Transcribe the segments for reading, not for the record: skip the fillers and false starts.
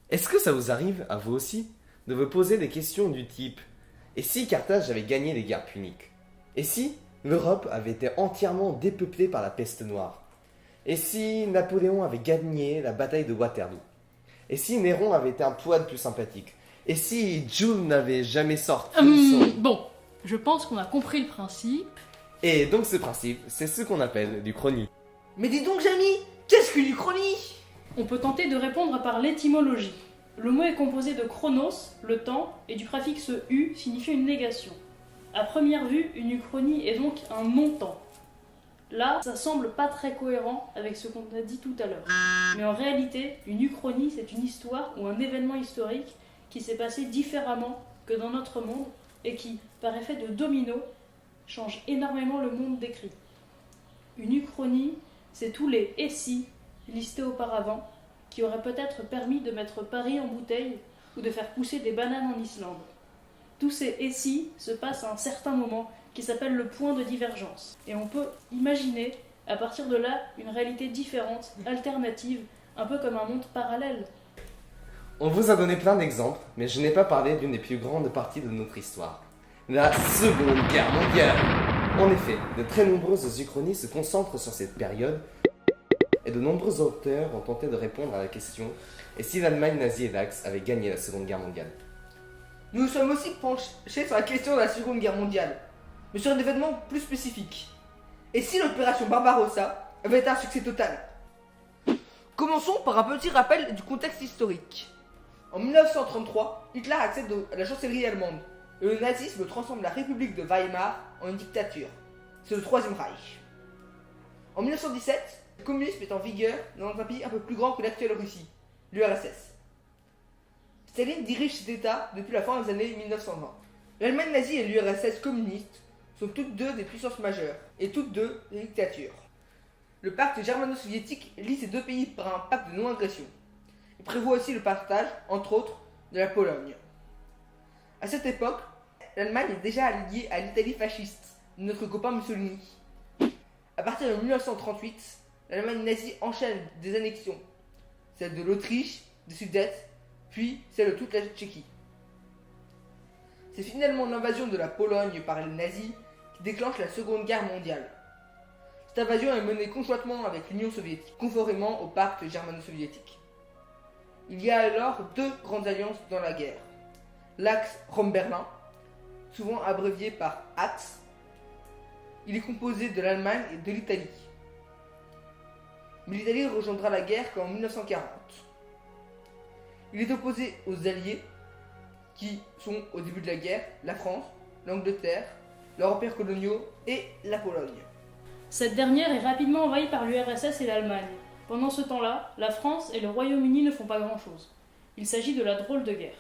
Est-ce que ça vous arrive, à vous aussi, de vous poser des questions du type: et si Carthage avait gagné les guerres puniques? Et si l'Europe avait été entièrement dépeuplée par la peste noire? Et si Napoléon avait gagné la bataille de Waterloo? Et si Néron avait été un poil plus sympathique? Et si Jules n'avait jamais sorti son... Bon, je pense qu'on a compris le principe. Et donc ce principe, c'est ce qu'on appelle l'Uchronie. Mais dis donc, Jamy, qu'est-ce qu'une uchronie? On peut tenter de répondre par l'étymologie. Le mot est composé de chronos, le temps, et du préfixe u signifiant une négation. À première vue, une uchronie est donc un non-temps. Là, ça semble pas très cohérent avec ce qu'on a dit tout à l'heure. Mais en réalité, une uchronie, c'est une histoire ou un événement historique qui s'est passé différemment que dans notre monde et qui, par effet de domino, change énormément le monde décrit. Une uchronie, c'est tous les « et si » listés auparavant qui auraient peut-être permis de mettre Paris en bouteille ou de faire pousser des bananes en Islande. Tous ces « et si » se passent à un certain moment qui s'appelle le point de divergence. Et on peut imaginer, à partir de là, une réalité différente, alternative, un peu comme un monde parallèle. On vous a donné plein d'exemples, mais je n'ai pas parlé d'une des plus grandes parties de notre histoire: la Seconde Guerre mondiale. En effet, de très nombreuses uchronies se concentrent sur cette période, et de nombreux auteurs ont tenté de répondre à la question: et si l'Allemagne nazie et l'Axe avaient gagné la Seconde Guerre mondiale? Nous nous sommes aussi penchés sur la question de la Seconde Guerre mondiale, mais sur un événement plus spécifique. Et si l'opération Barbarossa avait été un succès total? Commençons par un petit rappel du contexte historique. En 1933, Hitler accède à la chancellerie allemande, et le nazisme transforme la République de Weimar en une dictature. C'est le Troisième Reich. En 1917, le communisme est en vigueur dans un pays un peu plus grand que l'actuelle Russie, l'URSS. Staline dirige cet État depuis la fin des années 1920. L'Allemagne nazie et l'URSS communiste sont toutes deux des puissances majeures, et toutes deux des dictatures. Le pacte germano-soviétique lie ces deux pays par un pacte de non-agression. Il prévoit aussi le partage, entre autres, de la Pologne. À cette époque, l'Allemagne est déjà alliée à l'Italie fasciste, de notre copain Mussolini. À partir de 1938, l'Allemagne nazie enchaîne des annexions, celle de l'Autriche, des Sudètes, puis celle de toute la Tchéquie. C'est finalement l'invasion de la Pologne par les nazis qui déclenche la Seconde Guerre mondiale. Cette invasion est menée conjointement avec l'Union soviétique, conformément au pacte germano-soviétique. Il y a alors deux grandes alliances dans la guerre. L'axe Rome-Berlin, souvent abrévié par AXE. Il est composé de l'Allemagne et de l'Italie. Mais l'Italie rejoindra la guerre qu'en 1940. Il est opposé aux Alliés, qui sont au début de la guerre la France, l'Angleterre, leurs empires coloniaux et la Pologne. Cette dernière est rapidement envahie par l'URSS et l'Allemagne. Pendant ce temps-là, la France et le Royaume-Uni ne font pas grand-chose. Il s'agit de la drôle de guerre.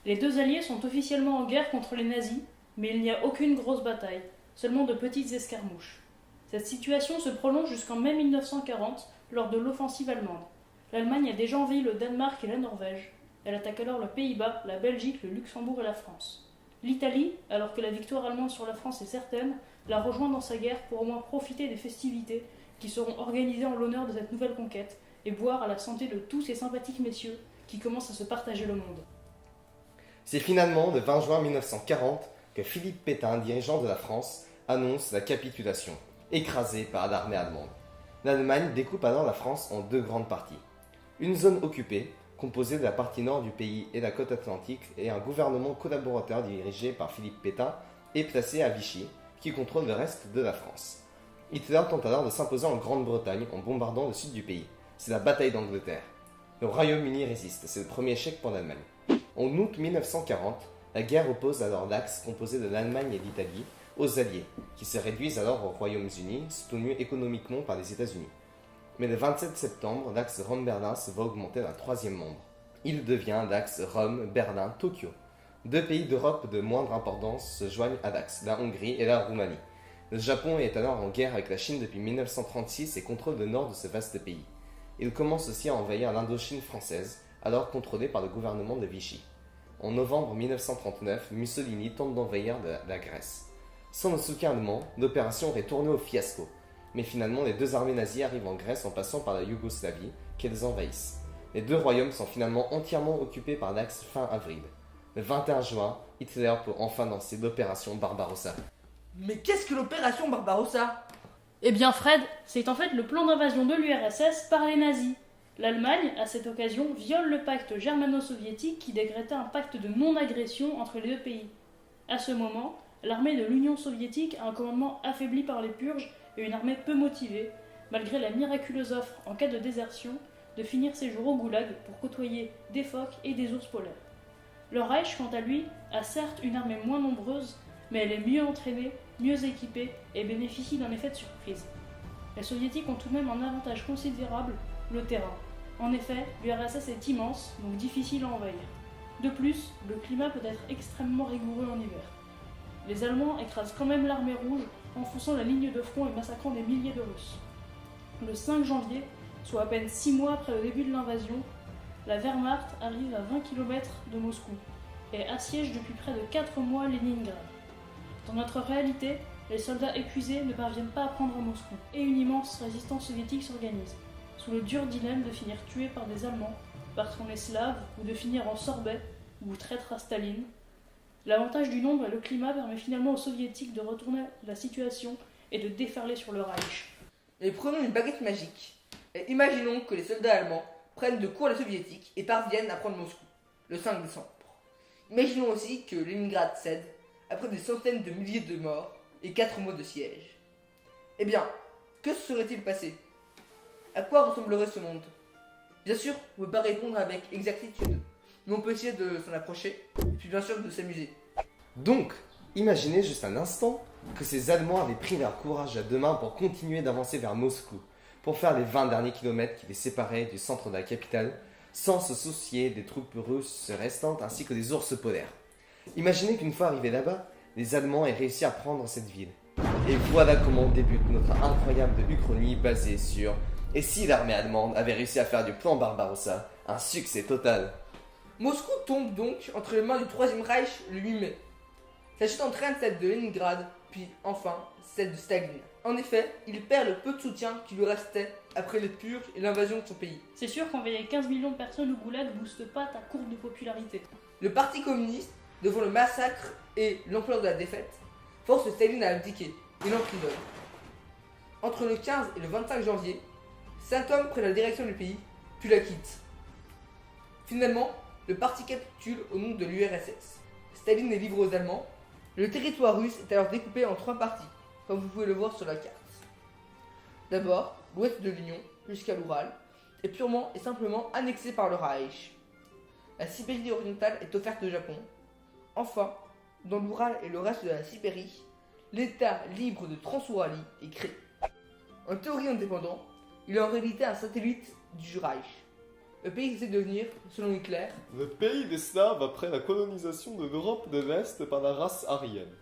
Les deux alliés sont officiellement en guerre contre les nazis, mais il n'y a aucune grosse bataille, seulement de petites escarmouches. Cette situation se prolonge jusqu'en mai 1940, lors de l'offensive allemande. L'Allemagne a déjà envahi le Danemark et la Norvège. Elle attaque alors les Pays-Bas, la Belgique, le Luxembourg et la France. L'Italie, alors que la victoire allemande sur la France est certaine, la rejoint dans sa guerre pour au moins profiter des festivités qui seront organisées en l'honneur de cette nouvelle conquête et boire à la santé de tous ces sympathiques messieurs qui commencent à se partager le monde. C'est finalement le 20 juin 1940 que Philippe Pétain, dirigeant de la France, annonce la capitulation, écrasé par l'armée allemande. L'Allemagne découpe alors la France en deux grandes parties. Une zone occupée, composée de la partie nord du pays et la côte atlantique, et un gouvernement collaborateur dirigé par Philippe Pétain est placé à Vichy, qui contrôle le reste de la France. Hitler tente alors de s'imposer en Grande-Bretagne en bombardant le sud du pays. C'est la bataille d'Angleterre. Le Royaume-Uni résiste, c'est le premier échec pour l'Allemagne. En août 1940, la guerre oppose alors l'axe composé de l'Allemagne et l'Italie aux Alliés, qui se réduisent alors au Royaume-Uni, soutenu économiquement par les États-Unis. Mais le 27 septembre, l'axe Rome-Berlin se va augmenter d'un troisième membre. Il devient l'axe Rome-Berlin-Tokyo. Deux pays d'Europe de moindre importance se joignent à l'axe, la Hongrie et la Roumanie. Le Japon est alors en guerre avec la Chine depuis 1936 et contrôle le nord de ce vaste pays. Il commence aussi à envahir l'Indochine française, alors contrôlée par le gouvernement de Vichy. En novembre 1939, Mussolini tente d'envahir la Grèce. Sans le soutien allemand, l'opération aurait tourné au fiasco. Mais finalement, les deux armées nazies arrivent en Grèce en passant par la Yougoslavie, qu'elles envahissent. les deux royaumes sont finalement entièrement occupés par l'Axe fin avril. Le 21 juin, Hitler peut enfin lancer l'opération Barbarossa. Mais qu'est-ce que l'opération Barbarossa? Eh bien Fred, c'est en fait le plan d'invasion de l'URSS par les nazis. L'Allemagne, à cette occasion, viole le pacte germano-soviétique qui décrétait un pacte de non-agression entre les deux pays. À ce moment, l'armée de l'Union soviétique a un commandement affaibli par les purges et une armée peu motivée, malgré la miraculeuse offre, en cas de désertion, de finir ses jours au goulag pour côtoyer des phoques et des ours polaires. Le Reich, quant à lui, a certes une armée moins nombreuse, mais elle est mieux entraînée, mieux équipée et bénéficie d'un effet de surprise. Les soviétiques ont tout de même un avantage considérable, le terrain. En effet, l'URSS est immense, donc difficile à envahir. De plus, le climat peut être extrêmement rigoureux en hiver. Les Allemands écrasent quand même l'armée rouge, enfonçant la ligne de front et massacrant des milliers de Russes. Le 5 janvier, soit à peine 6 mois après le début de l'invasion, la Wehrmacht arrive à 20 km de Moscou et assiège depuis près de 4 mois Leningrad. Dans notre réalité, les soldats épuisés ne parviennent pas à prendre Moscou et une immense résistance soviétique s'organise, sous le dur dilemme de finir tué par des Allemands parce qu'on est slave ou de finir en sorbet ou traître à Staline. L'avantage du nombre et le climat permet finalement aux soviétiques de retourner la situation et de déferler sur le Reich. Et prenons une baguette magique et imaginons que les soldats allemands prennent de court les soviétiques et parviennent à prendre Moscou, le 5 décembre. Imaginons aussi que Leningrad cède après des centaines de milliers de morts et 4 mois de siège. Eh bien, que se serait-il passé? À quoi ressemblerait ce monde? Bien sûr, on ne peut pas répondre avec exactitude, mais on peut essayer de s'en approcher, et puis bien sûr de s'amuser. Donc, imaginez juste un instant que ces Allemands avaient pris leur courage à deux mains pour continuer d'avancer vers Moscou, pour faire les 20 derniers kilomètres qui les séparaient du centre de la capitale, sans se soucier des troupes russes restantes ainsi que des ours polaires. Imaginez qu'une fois arrivés là-bas, les Allemands aient réussi à prendre cette ville. Et voilà comment débute notre incroyable uchronie basée sur « Et si l'armée allemande avait réussi à faire du plan Barbarossa un succès total ?» Moscou tombe donc entre les mains du Troisième Reich le 8 mai. Sa chute entraîne celle de Leningrad, puis enfin celle de Staline. En effet, il perd le peu de soutien qui lui restait après les purges et l'invasion de son pays. C'est sûr qu'envoyer 15 millions de personnes au goulag ne booste pas ta courbe de popularité. Le parti communiste, devant le massacre et l'ampleur de la défaite, force Staline à abdiquer et l'emprisonne. Entre le 15 et le 25 janvier, 5 hommes prennent la direction du pays, puis la quittent. Finalement, le parti capitule au nom de l'URSS. Staline est livré aux Allemands. Le territoire russe est alors découpé en 3 parties, comme vous pouvez le voir sur la carte. D'abord, l'ouest de l'Union, jusqu'à l'Oural, est purement et simplement annexé par le Reich. La Sibérie orientale est offerte au Japon. Enfin, dans l'Oural et le reste de la Sibérie, l'État libre de Transouralie est créé. En théorie indépendant, il est en réalité un satellite du Reich. Le pays essaie de devenir, selon Hitler, le pays des Slaves après la colonisation de l'Europe de l'Est par la race aryenne.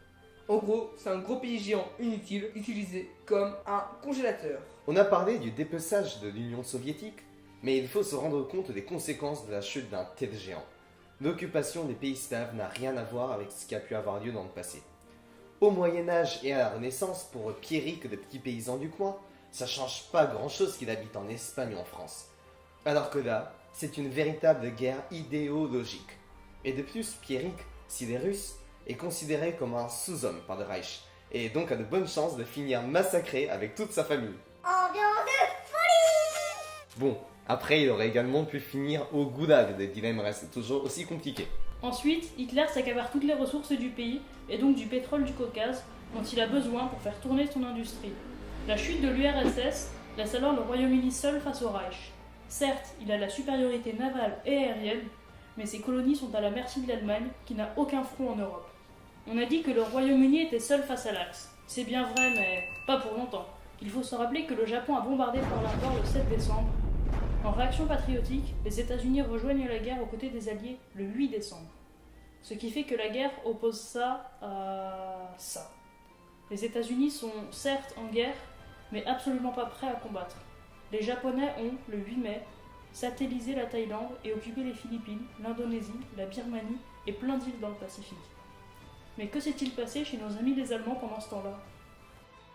En gros, c'est un gros pays géant inutile utilisé comme un congélateur. On a parlé du dépeçage de l'Union soviétique, mais il faut se rendre compte des conséquences de la chute d'un tel géant. L'occupation des pays slaves n'a rien à voir avec ce qui a pu avoir lieu dans le passé. Au Moyen-Âge et à la Renaissance, pour Pierrick, le petit paysan du coin, ça change pas grand-chose qu'il habite en Espagne ou en France. Alors que là, c'est une véritable guerre idéologique. Et de plus, Pierrick, s'il est russe, est considéré comme un sous-homme par le Reich, et donc a de bonnes chances de finir massacré avec toute sa famille. Ambiance de folie! Bon, après il aurait également pu finir au goulag, le dilemme reste toujours aussi compliqué. Ensuite, Hitler s'accapare toutes les ressources du pays, et donc du pétrole du Caucase, dont il a besoin pour faire tourner son industrie. La chute de l'URSS laisse alors le Royaume-Uni seul face au Reich. Certes, il a la supériorité navale et aérienne, mais ses colonies sont à la merci de l'Allemagne, qui n'a aucun front en Europe. On a dit que le Royaume-Uni était seul face à l'Axe. C'est bien vrai, mais pas pour longtemps. Il faut se rappeler que le Japon a bombardé Pearl Harbor le 7 décembre. En réaction patriotique, les États-Unis rejoignent la guerre aux côtés des Alliés le 8 décembre. Ce qui fait que la guerre oppose ça à ça. Les États-Unis sont certes en guerre, mais absolument pas prêts à combattre. Les Japonais ont, le 8 mai, satellisé la Thaïlande et occupé les Philippines, l'Indonésie, la Birmanie et plein d'îles dans le Pacifique. Mais que s'est-il passé chez nos amis les Allemands pendant ce temps-là?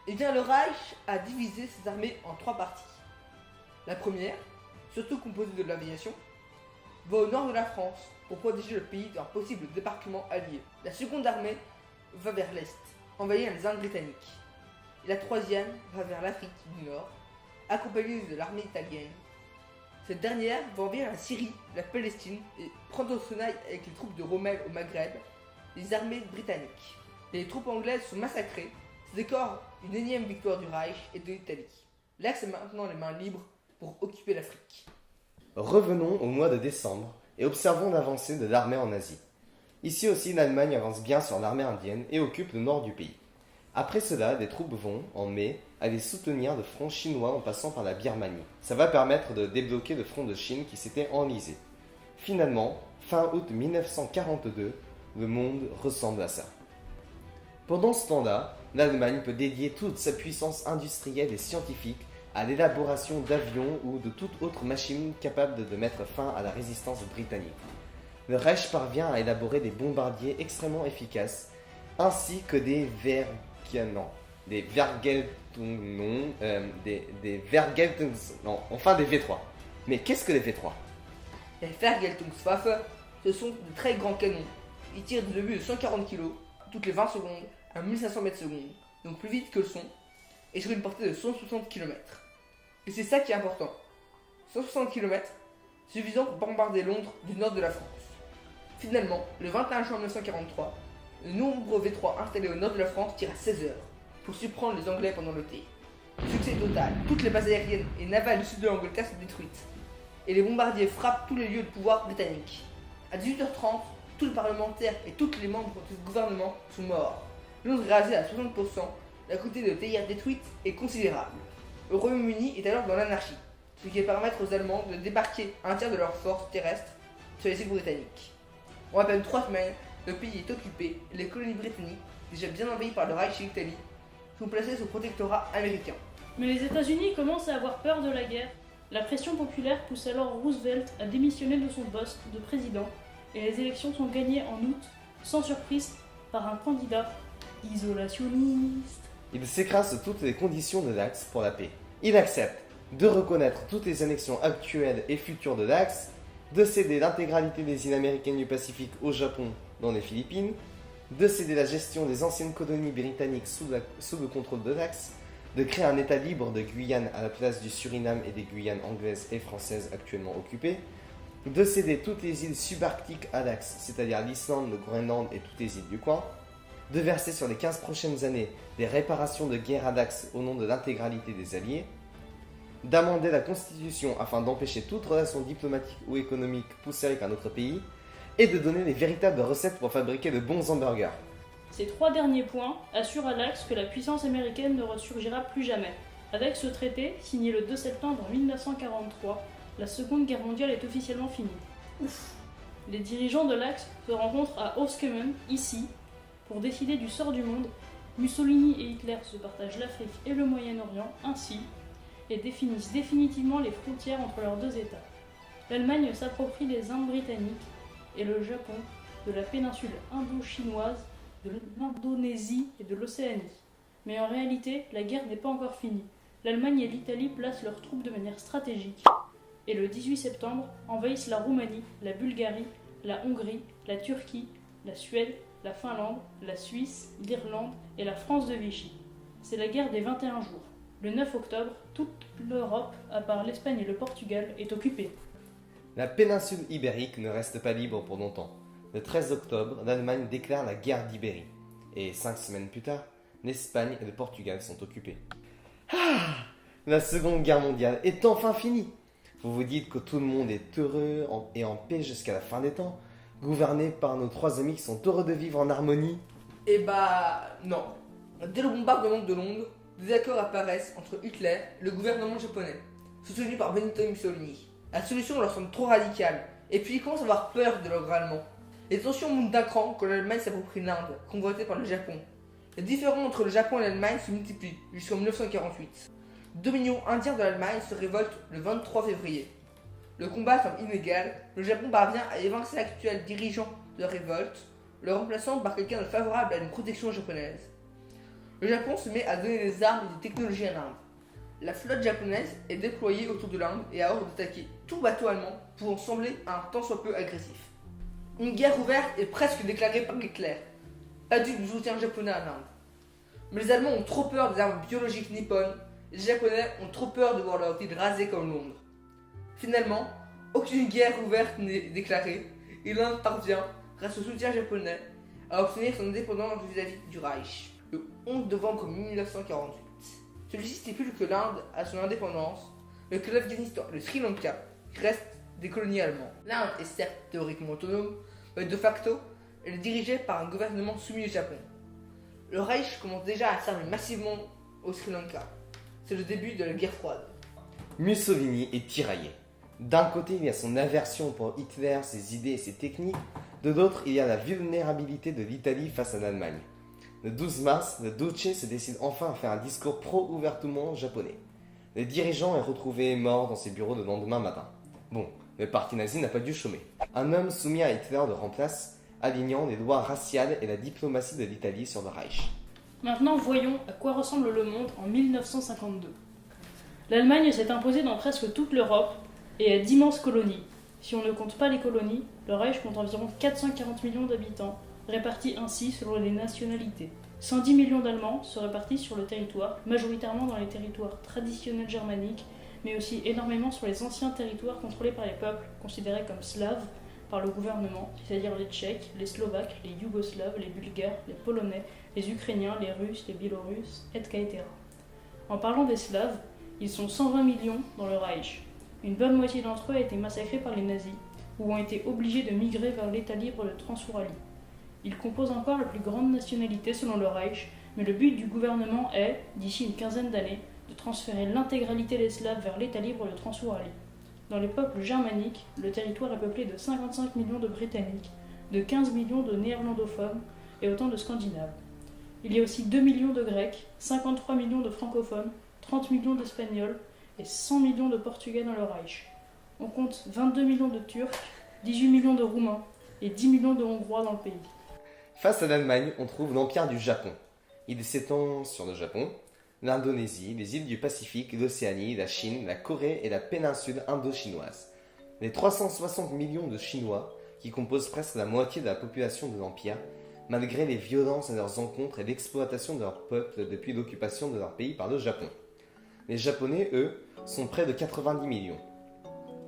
Eh bien, le Reich a divisé ses armées en 3 parties. La première, surtout composée de l'aviation, va au nord de la France pour protéger le pays d'un possible débarquement allié. La seconde armée va vers l'est, envahir les Indes britanniques. Et la troisième va vers l'Afrique du Nord, accompagnée de l'armée italienne. Cette dernière va envahir la Syrie, la Palestine et prendre au tenaille avec les troupes de Rommel au Maghreb, les armées britanniques. Les troupes anglaises sont massacrées, se décore une énième victoire du Reich et de l'Italie. L'Axe est maintenant les mains libres pour occuper l'Afrique. Revenons au mois de décembre et observons l'avancée de l'armée en Asie. Ici aussi, l'Allemagne avance bien sur l'armée indienne et occupe le nord du pays. Après cela, des troupes vont, en mai, aller soutenir le front chinois en passant par la Birmanie. Ça va permettre de débloquer le front de Chine qui s'était enlisé. Finalement, fin août 1942, le monde ressemble à ça. Pendant ce temps-là, l'Allemagne peut dédier toute sa puissance industrielle et scientifique à l'élaboration d'avions ou de toute autre machine capable de mettre fin à la résistance britannique. Le Reich parvient à élaborer des bombardiers extrêmement efficaces, ainsi que des V3. Mais qu'est-ce que les V3? Les Vergeltungswaffe, ce sont de très grands canons. Ils tirent de l'obus de 140 kg toutes les 20 secondes à 1500 mètres secondes, donc plus vite que le son, et sur une portée de 160 km. Et c'est ça qui est important. 160 km, suffisant pour bombarder Londres du nord de la France. Finalement, le 21 juin 1943, le nombreux V3 installés au nord de la France tirent à 16 heures pour surprendre les Anglais pendant l'été. Succès total, toutes les bases aériennes et navales du sud de l'Angleterre sont détruites, et les bombardiers frappent tous les lieux de pouvoir britanniques. À 18h30, tous les parlementaires et tous les membres du gouvernement sont morts. Londres est rasé à 60%, la quantité de terre détruite est considérable. Le Royaume-Uni est alors dans l'anarchie, ce qui va permettre aux Allemands de débarquer un tiers de leurs forces terrestres sur les îles britanniques. En à peine 3 semaines, le pays est occupé et les colonies britanniques, déjà bien envahies par le Reich et l'Italie, sont placées sous protectorat américain. Mais les États-Unis commencent à avoir peur de la guerre. La pression populaire pousse alors Roosevelt à démissionner de son poste de président et les élections sont gagnées en août, sans surprise, par un candidat isolationniste. Il s'écrase toutes les conditions de l'Axe pour la paix. Il accepte de reconnaître toutes les annexions actuelles et futures de l'Axe, de céder l'intégralité des îles américaines du Pacifique au Japon dans les Philippines, de céder la gestion des anciennes colonies britanniques sous le contrôle de l'Axe, de créer un État libre de Guyane à la place du Suriname et des Guyanes anglaises et françaises actuellement occupées, de céder toutes les îles subarctiques à l'Axe, c'est-à-dire l'Islande, le Groenland et toutes les îles du coin, de verser sur les 15 prochaines années des réparations de guerre à l'Axe au nom de l'intégralité des Alliés, d'amender la Constitution afin d'empêcher toute relation diplomatique ou économique poussée avec un autre pays, et de donner les véritables recettes pour fabriquer de bons hamburgers. Ces 3 derniers points assurent à l'Axe que la puissance américaine ne ressurgira plus jamais. Avec ce traité, signé le 2 septembre 1943, la Seconde Guerre mondiale est officiellement finie. Ouf. Les dirigeants de l'Axe se rencontrent à Oskemmen, ici, pour décider du sort du monde. Mussolini et Hitler se partagent l'Afrique et le Moyen-Orient ainsi, et définissent définitivement les frontières entre leurs deux États. L'Allemagne s'approprie les Indes britanniques et le Japon de la péninsule indo-chinoise, de l'Indonésie et de l'Océanie. Mais en réalité, la guerre n'est pas encore finie. L'Allemagne et l'Italie placent leurs troupes de manière stratégique et le 18 septembre envahissent la Roumanie, la Bulgarie, la Hongrie, la Turquie, la Suède, la Finlande, la Suisse, l'Irlande et la France de Vichy. C'est la guerre des 21 jours. Le 9 octobre, toute l'Europe, à part l'Espagne et le Portugal, est occupée. La péninsule ibérique ne reste pas libre pour longtemps. Le 13 octobre, l'Allemagne déclare la guerre d'Ibérie. Et 5 semaines plus tard, l'Espagne et le Portugal sont occupés. La Seconde Guerre mondiale est enfin finie. Vous vous dites que tout le monde est heureux et en paix jusqu'à la fin des temps, gouverné par nos 3 amis qui sont heureux de vivre en harmonie? Eh bah non. Dès le bombardement de Londres, des accords apparaissent entre Hitler et le gouvernement japonais, soutenu par Benito Mussolini. La solution leur semble trop radicale, et puis ils commencent à avoir peur de l'ogre allemand. Les tensions montent d'un cran quand l'Allemagne s'approprie l'Inde, convoitée par le Japon. Les différends entre le Japon et l'Allemagne se multiplient jusqu'en 1948. 2 millions indiens de l'Allemagne se révoltent le 23 février. Le combat semble inégal, le Japon parvient à évincer l'actuel dirigeant de la révolte, le remplaçant par quelqu'un de favorable à une protection japonaise. Le Japon se met à donner des armes et des technologies à l'Inde. La flotte japonaise est déployée autour de l'Inde et a ordre d'attaquer tout bateau allemand pouvant sembler un tant soit peu agressif. Une guerre ouverte est presque déclarée par Hitler, pas dû du soutien japonais à l'Inde. Mais les Allemands ont trop peur des armes biologiques nippones, et les Japonais ont trop peur de voir leur ville rasée comme Londres. Finalement, aucune guerre ouverte n'est déclarée, et l'Inde parvient, grâce au soutien japonais, à obtenir son indépendance vis-à-vis du Reich, le 11 novembre 1948. Celui-ci stipule que l'Inde a son indépendance, mais que l'Afghanistan et le Sri Lanka restent des colonies allemandes. L'Inde est certes théoriquement autonome, mais de facto, elle est dirigée par un gouvernement soumis au Japon. Le Reich commence déjà à s'armer massivement au Sri Lanka. C'est le début de la guerre froide. Mussolini est tiraillé. D'un côté, il y a son aversion pour Hitler, ses idées et ses techniques. De l'autre, il y a la vulnérabilité de l'Italie face à l'Allemagne. Le 12 mars, le Duce se décide enfin à faire un discours pro-ouvertement japonais. Le dirigeant est retrouvé mort dans ses bureaux le lendemain matin. Bon, le parti nazi n'a pas dû chômer. Un homme soumis à Hitler le remplace, alignant les lois raciales et la diplomatie de l'Italie sur le Reich. Maintenant, voyons à quoi ressemble le monde en 1952. L'Allemagne s'est imposée dans presque toute l'Europe et a d'immenses colonies. Si on ne compte pas les colonies, le Reich compte environ 440 millions d'habitants, répartis ainsi selon les nationalités. 110 millions d'Allemands se répartissent sur le territoire, majoritairement dans les territoires traditionnels germaniques, mais aussi énormément sur les anciens territoires contrôlés par les peuples considérés comme slaves par le gouvernement, c'est-à-dire les Tchèques, les Slovaques, les Yougoslaves, les Bulgares, les Polonais, les Ukrainiens, les Russes, les Biélorusses, etc. En parlant des Slaves, ils sont 120 millions dans le Reich. Une bonne moitié d'entre eux a été massacrée par les nazis, ou ont été obligés de migrer vers l'État libre de Transouralie. Ils composent encore la plus grande nationalité selon le Reich, mais le but du gouvernement est, d'ici une quinzaine d'années, de transférer l'intégralité des Slaves vers l'État libre de Transouralie. Dans les peuples germaniques, le territoire est peuplé de 55 millions de Britanniques, de 15 millions de néerlandophones et autant de Scandinaves. Il y a aussi 2 millions de Grecs, 53 millions de francophones, 30 millions d'Espagnols et 100 millions de Portugais dans le Reich. On compte 22 millions de Turcs, 18 millions de Roumains et 10 millions de Hongrois dans le pays. Face à l'Allemagne, on trouve l'empire du Japon. Il s'étend sur le Japon, l'Indonésie, les îles du Pacifique, l'Océanie, la Chine, la Corée et la péninsule indo-chinoise. Les 360 millions de Chinois, qui composent presque la moitié de la population de l'Empire, malgré les violences à leurs encontres et l'exploitation de leur peuple depuis l'occupation de leur pays par le Japon. Les Japonais, eux, sont près de 90 millions.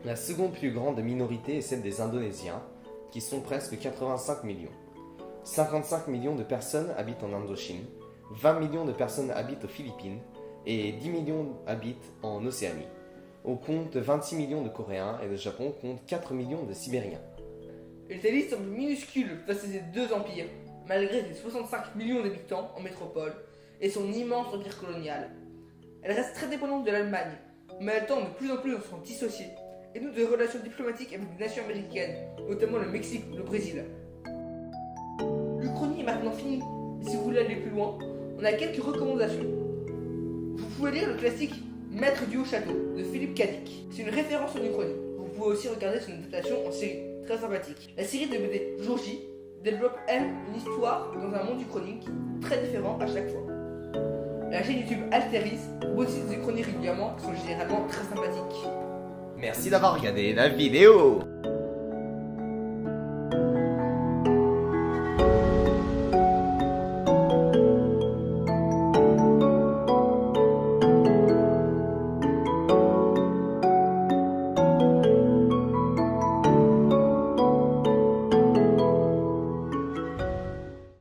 La seconde plus grande minorité est celle des Indonésiens, qui sont presque 85 millions. 55 millions de personnes habitent en Indochine, 20 millions de personnes habitent aux Philippines et 10 millions habitent en Océanie. On compte 26 millions de Coréens et le Japon compte 4 millions de Sibériens. L'Italie semble minuscule face à ces deux empires, malgré ses 65 millions d'habitants en métropole et son immense empire colonial. Elle reste très dépendante de l'Allemagne, mais elle tend de plus en plus à s'en dissocier et noue des relations diplomatiques avec des nations américaines, notamment le Mexique ou le Brésil. L'Uchronie est maintenant finie, mais si vous voulez aller plus loin, on a quelques recommandations. Vous pouvez lire le classique Maître du Haut-Château de Philippe Cadic. C'est une référence en Uchronie. Vous pouvez aussi regarder son adaptation en série, très sympathique. La série de BD Jour J développe, elle, une histoire dans un monde uchronique très différent à chaque fois. La chaîne YouTube Alteris propose aussi des uchronies régulièrement qui sont généralement très sympathiques. Merci d'avoir regardé la vidéo.